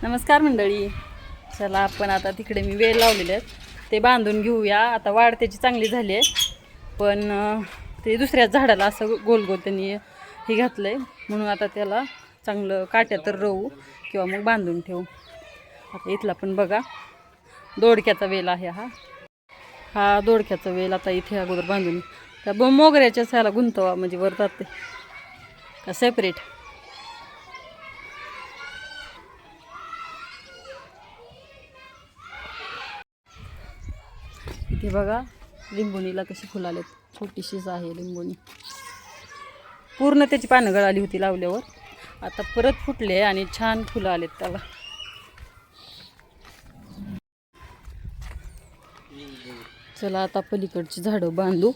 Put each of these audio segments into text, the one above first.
नमस्कार मंडळी. चला आपण आता तिकडे मी वेल लावलेले आहेत ते बांधून घेऊया. आता वाढ त्याची चांगली झाली आहे, पण ते दुसऱ्या झाडाला असं गोल गोल त्यांनी हे घातलं आहे, म्हणून आता त्याला चांगलं काट्या तर रोवू किंवा मग बांधून ठेवू. आता इथला पण बघा दोडक्याचा वेल आहे. हा दोडक्याचा वेल आता इथे अगोदर बांधून त्या मोगऱ्याच्या ह्याला गुंतवा, म्हणजे वर जाते का सेपरेट. इथे बघा लिंबुणीला कशी फुलं आलेत, छोटीशीच आहे लिंबुणी. पूर्ण त्याची पानं गळाली होती लावल्यावर, आता परत फुटले आणि छान फुलं आलेत त्याला. चला आता पलीकडची झाडं बांधू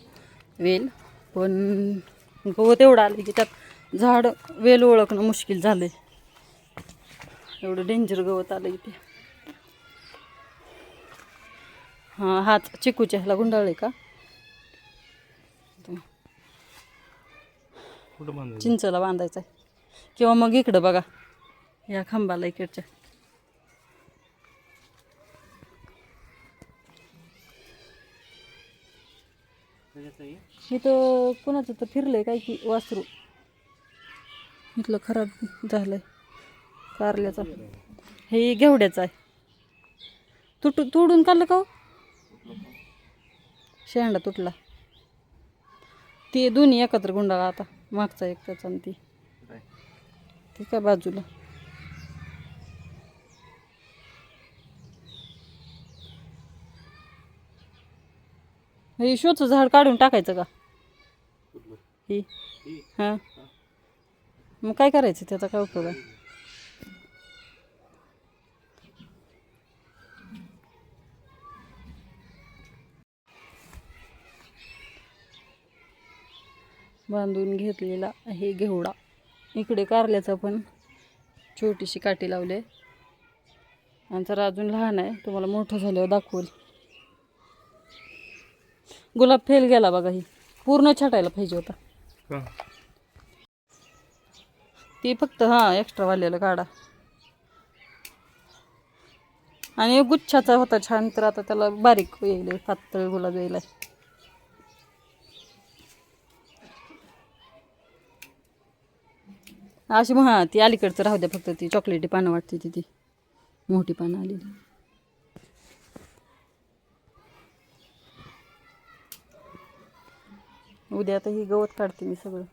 वेल, पण गवत एवढं आलं की त्यात झाड वेल ओळखणं मुश्किल झालंय, एवढं डेंजर गवत आलं इथे. हां, हात चिकूच्या ह्याला गुंडाळले का, चिंचला बांधायचं आहे किंवा मग इकडं बघा या खांबाला इकडच्या. इथं कोणाचं तर फिरलंय काय की वासरू, इथलं खराब झालंय कारल्याचा. हे घेवड्याचं आहे, तोडून काढलं का हो? शेंडा तुटला. ते दोन्ही एकत्र गुंडाळा आता, मागचा एक त्याचा आणि ती काय बाजूला. हे शोचं झाड काढून टाकायचं का ही? हां, मग काय करायचं, त्याचा काय उपयोग आहे? बांधून घेतलेला आहे घेवडा. इकडे कारल्याचा पण छोटीशी काठी लावली, आणि जरा अजून लहान आहे, तुम्हाला मोठं झाल्यावर दाखवल. गुलाब फेल गेला बघा, ही पूर्ण छाटायला पाहिजे होता. ती फक्त एक्स्ट्रा वाल्याला काढा. आणि गुच्छाचा होता छान, तर आता त्याला बारीक येईल, पातळ गुलाब यायला. अशी ती अलीकडचं राहू द्या, फक्त ती चॉकलेटी पानं वाटते, ती मोठी पानं आलेली. उद्या आता ही गवत काढते मी सगळं.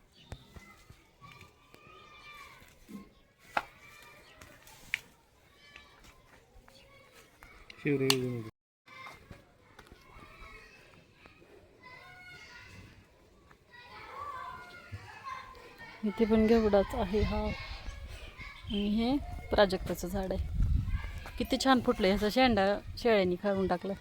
इथे पण घेवडाच आहे हा, आणि हे प्राजक्ताचं झाड आहे. किती छान फुटलं, ह्याचा शेंडा शेळ्यांनी खाऊन टाकला.